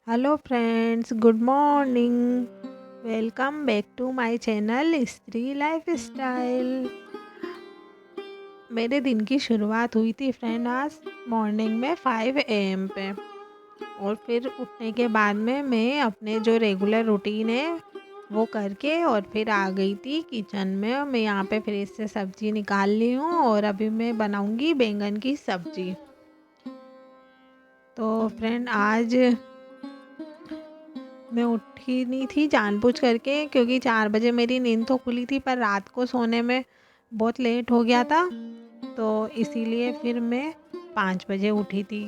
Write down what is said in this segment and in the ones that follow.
Hello friends, good morning. Welcome back to my channel Stree life style. मेरे दिन की शुरुआत हुई थी फ्रेंड आज मॉर्निंग में 5 AM पे। और फिर उठने के बाद में मैं अपने जो रेगुलर रूटीन है वो करके और फिर आ गई थी किचन में। मैं यहाँ पे फ्रिज से सब्ज़ी निकाल ली हूँ और अभी मैं बनाऊँगी बैंगन की सब्ज़ी। तो फ्रेंड आज मैं उठी नहीं थी जानबूझ करके, क्योंकि 4 बजे मेरी नींद तो खुली थी पर रात को सोने में बहुत लेट हो गया था। तो इसीलिए फिर मैं 5 बजे उठी थी।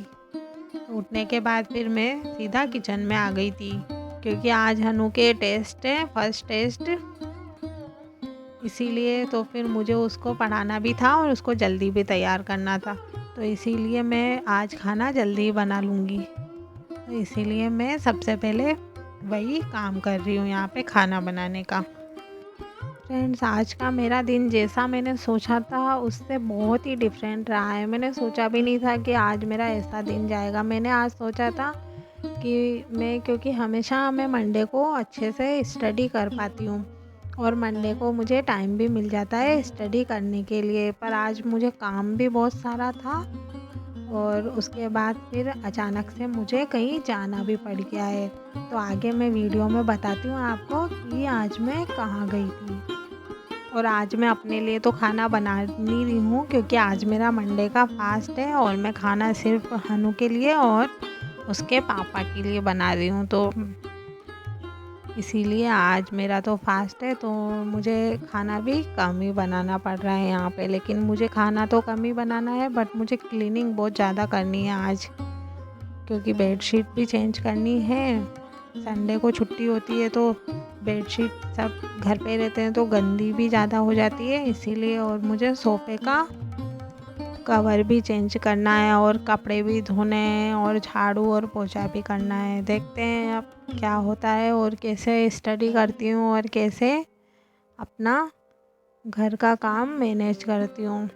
उठने के बाद फिर मैं सीधा किचन में आ गई थी, क्योंकि आज हनु के टेस्ट है, फर्स्ट टेस्ट। इसीलिए तो फिर मुझे उसको पढ़ाना भी था और उसको जल्दी भी तैयार करना था। तो इसीलिए मैं आज खाना जल्दी बना लूँगी। तो इसीलिए मैं सबसे पहले वही काम कर रही हूँ यहाँ पे खाना बनाने का। फ्रेंड्स, आज का मेरा दिन जैसा मैंने सोचा था उससे बहुत ही डिफरेंट रहा है। मैंने सोचा भी नहीं था कि आज मेरा ऐसा दिन जाएगा। मैंने आज सोचा था कि क्योंकि हमेशा मैं मंडे को अच्छे से स्टडी कर पाती हूँ और मंडे को मुझे टाइम भी मिल जाता है स्टडी करने के लिए, पर आज मुझे काम भी बहुत सारा था। और उसके बाद फिर अचानक से मुझे कहीं जाना भी पड़ गया है। तो आगे मैं वीडियो में बताती हूँ आपको कि आज मैं कहाँ गई थी। और आज मैं अपने लिए तो खाना बना नहीं रही हूँ, क्योंकि आज मेरा मंडे का फास्ट है और मैं खाना सिर्फ हनु के लिए और उसके पापा के लिए बना रही हूँ। तो इसीलिए आज मेरा तो फास्ट है, तो मुझे खाना भी कम ही बनाना पड़ रहा है यहाँ पे। लेकिन मुझे खाना तो कम ही बनाना है, बट मुझे क्लीनिंग बहुत ज़्यादा करनी है आज, क्योंकि बेडशीट भी चेंज करनी है। संडे को छुट्टी होती है तो बेडशीट सब घर पे रहते हैं तो गंदी भी ज़्यादा हो जाती है, इसीलिए। और मुझे सोफ़े का कवर भी चेंज करना है और कपड़े भी धोने हैं और झाड़ू और पोछा भी करना है। देखते हैं अब क्या होता है और कैसे स्टडी करती हूँ और कैसे अपना घर का काम मैनेज करती हूँ।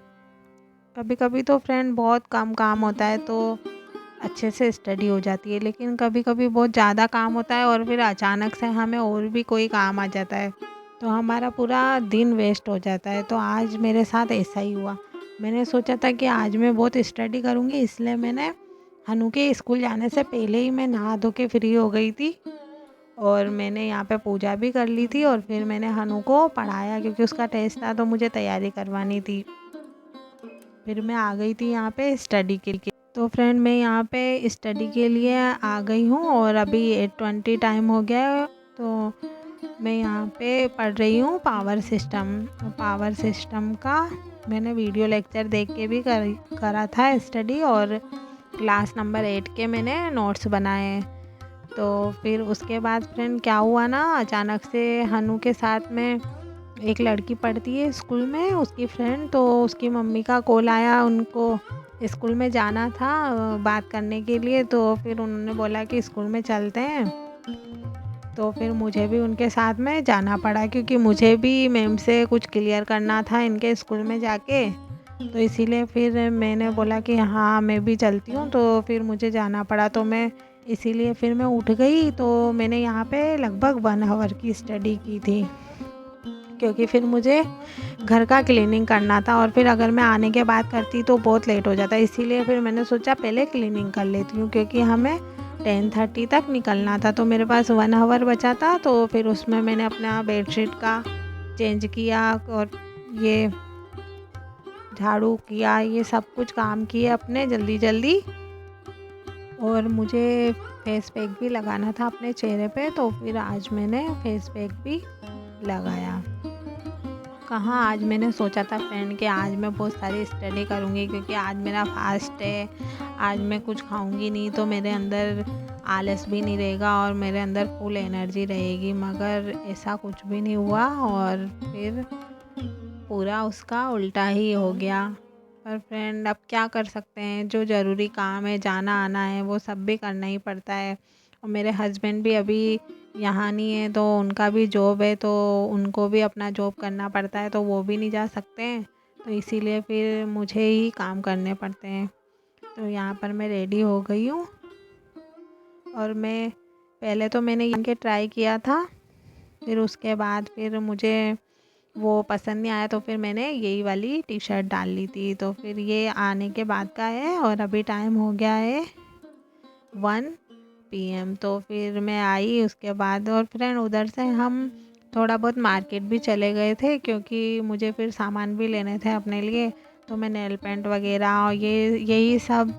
कभी कभी तो फ्रेंड बहुत कम काम होता है तो अच्छे से स्टडी हो जाती है, लेकिन कभी कभी बहुत ज़्यादा काम होता है और फिर अचानक से हमें और भी कोई काम आ जाता है तो हमारा पूरा दिन वेस्ट हो जाता है। तो आज मेरे साथ ऐसा ही हुआ। मैंने सोचा था कि आज मैं बहुत स्टडी करूँगी, इसलिए मैंने हनु के स्कूल जाने से पहले ही मैं नहा धो के फ्री हो गई थी और मैंने यहाँ पे पूजा भी कर ली थी और फिर मैंने हनु को पढ़ाया, क्योंकि उसका टेस्ट था तो मुझे तैयारी करवानी थी। फिर मैं आ गई थी यहाँ पे स्टडी के लिए। तो फ्रेंड, मैं यहाँ पे स्टडी के लिए आ गई हूँ और अभी 8:20 टाइम हो गया है। तो मैं यहाँ पे पढ़ रही हूँ पावर सिस्टम। पावर सिस्टम का मैंने वीडियो लेक्चर देख के भी करा था स्टडी, और क्लास नंबर 8 के मैंने नोट्स बनाए। तो फिर उसके बाद फ्रेंड क्या हुआ ना, अचानक से हनु के साथ में एक लड़की पढ़ती है स्कूल में, उसकी फ्रेंड, तो उसकी मम्मी का कॉल आया। उनको स्कूल में जाना था बात करने के लिए, तो फिर उन्होंने बोला कि स्कूल में चलते हैं। तो फिर मुझे भी उनके साथ में जाना पड़ा, क्योंकि मुझे भी मैम से कुछ क्लियर करना था इनके स्कूल में जाके। तो इसीलिए फिर मैंने बोला कि हाँ मैं भी चलती हूँ, तो फिर मुझे जाना पड़ा। तो मैं इसीलिए फिर मैं उठ गई। तो मैंने यहाँ पे लगभग 1 आवर की स्टडी की थी, क्योंकि फिर मुझे घर का क्लीनिंग करना था और फिर अगर मैं आने के बाद करती तो बहुत लेट हो जाता। इसीलिए फिर मैंने सोचा पहले क्लीनिंग कर लेती हूँ, क्योंकि हमें 10:30 तक निकलना था। तो मेरे पास 1 आवर बचा था, तो फिर उसमें मैंने अपना बेडशीट का चेंज किया और ये झाड़ू किया, ये सब कुछ काम किए अपने जल्दी जल्दी। और मुझे फेस पैक भी लगाना था अपने चेहरे पे, तो फिर आज मैंने फेस पैक भी लगाया। कहाँ, आज मैंने सोचा था फ्रेंड कि आज मैं बहुत सारी स्टडी करूँगी, क्योंकि आज मेरा फास्ट है। आज मैं कुछ खाऊँगी नहीं तो मेरे अंदर आलस भी नहीं रहेगा और मेरे अंदर फुल एनर्जी रहेगी, मगर ऐसा कुछ भी नहीं हुआ और फिर पूरा उसका उल्टा ही हो गया। पर फ्रेंड अब क्या कर सकते हैं, जो ज़रूरी काम है, जाना आना है, वो सब भी करना ही पड़ता है। और मेरे हस्बैंड भी अभी यहाँ नहीं है, तो उनका भी जॉब है, तो उनको भी अपना जॉब करना पड़ता है, तो वो भी नहीं जा सकते हैं। तो इसीलिए फिर मुझे ही काम करने पड़ते हैं। तो यहाँ पर मैं रेडी हो गई हूँ और मैं पहले तो मैंने इनके ट्राई किया था, फिर उसके बाद फिर मुझे वो पसंद नहीं आया, तो फिर मैंने यही वाली टी शर्ट डाल ली थी। तो फिर ये आने के बाद का है और अभी टाइम हो गया है 1 PM। तो फिर मैं आई उसके बाद, और फ्रेंड उधर से हम थोड़ा बहुत मार्केट भी चले गए थे, क्योंकि मुझे फिर सामान भी लेने थे अपने लिए। तो मैं नेल पेंट वगैरह और यही सब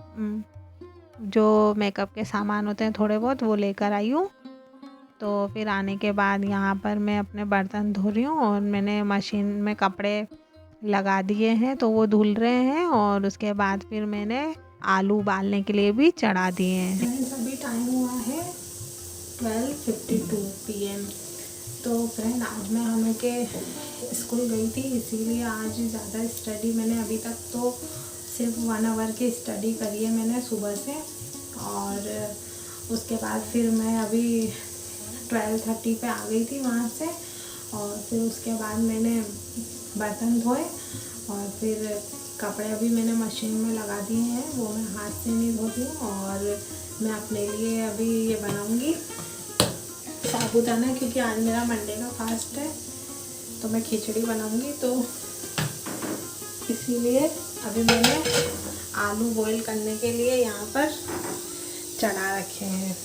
जो मेकअप के सामान होते हैं थोड़े बहुत, वो लेकर आई हूँ। तो फिर आने के बाद यहाँ पर मैं अपने बर्तन धो रही हूँ, और मैंने मशीन में कपड़े लगा दिए हैं तो वो धुल रहे हैं। और उसके बाद फिर मैंने आलू उबालने के लिए भी चढ़ा दिए हैं। अभी टाइम हुआ है 12:52 PM। तो फ्रेंड आज मैं हनु के स्कूल गई थी, इसीलिए आज ज़्यादा स्टडी मैंने अभी तक तो सिर्फ 1 आवर की स्टडी करी है मैंने सुबह से। और उसके बाद फिर मैं अभी 12:30 पे आ गई थी वहाँ से। और फिर उसके बाद मैंने बर्तन धोए, और फिर कपड़े अभी मैंने मशीन में लगा दिए हैं, वो मैं हाथ से नहीं धोती हूँ। और मैं अपने लिए अभी ये बनाऊँगी साबूदाना, क्योंकि आज मेरा मंडे का फास्ट है, तो मैं खिचड़ी बनाऊँगी। तो इसीलिए अभी मैंने आलू बॉईल करने के लिए यहाँ पर चढ़ा रखे हैं,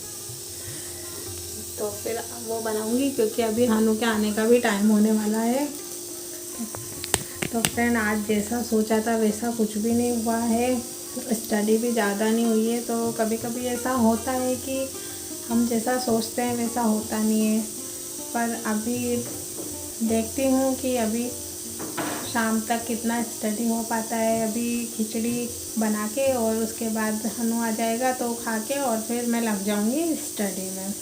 तो फिर वो बनाऊंगी, क्योंकि अभी हनु के आने का भी टाइम होने वाला है। तो फ्रेंड आज जैसा सोचा था वैसा कुछ भी नहीं हुआ है, स्टडी भी ज़्यादा नहीं हुई है। तो कभी कभी ऐसा होता है कि हम जैसा सोचते हैं वैसा होता नहीं है। पर अभी देखती हूँ कि अभी शाम तक कितना स्टडी हो पाता है। अभी खिचड़ी बना के और उसके बाद हनु आ जाएगा तो खा के, और फिर मैं लग जाऊँगी स्टडी में।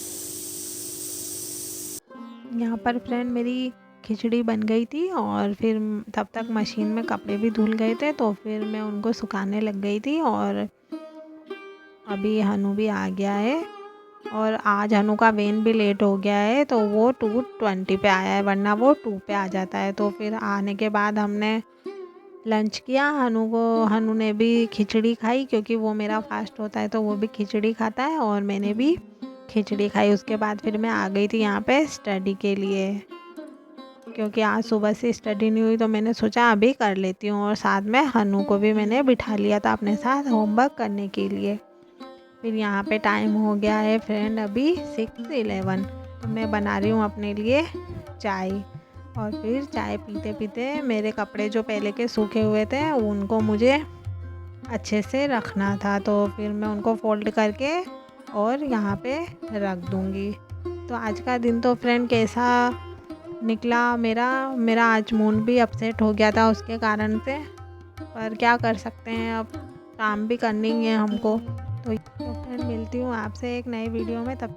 यहाँ पर फ्रेंड मेरी खिचड़ी बन गई थी, और फिर तब तक मशीन में कपड़े भी धुल गए थे, तो फिर मैं उनको सुखाने लग गई थी। और अभी हनु भी आ गया है, और आज हनु का वेन भी लेट हो गया है, तो वो 2:20 पे आया है, वरना वो 2 पे आ जाता है। तो फिर आने के बाद हमने लंच किया, हनु ने भी खिचड़ी खाई, क्योंकि वो मेरा फास्ट होता है तो वो भी खिचड़ी खाता है, और मैंने भी खिचड़ी खाई। उसके बाद फिर मैं आ गई थी यहाँ पे स्टडी के लिए, क्योंकि आज सुबह से स्टडी नहीं हुई, तो मैंने सोचा अभी कर लेती हूँ। और साथ में हनु को भी मैंने बिठा लिया था अपने साथ होमवर्क करने के लिए। फिर यहाँ पे टाइम हो गया है फ्रेंड अभी 6:11। तो मैं बना रही हूँ अपने लिए चाय, और फिर चाय पीते पीते मेरे कपड़े जो पहले के सूखे हुए थे उनको मुझे अच्छे से रखना था, तो फिर मैं उनको फोल्ड करके और यहाँ पे रख दूँगी। तो आज का दिन तो फ्रेंड कैसा निकला मेरा आज मूड भी अपसेट हो गया था उसके कारण से, पर क्या कर सकते हैं, अब काम भी करनी है हमको। तो फ्रेंड मिलती हूँ आपसे एक नई वीडियो में, तब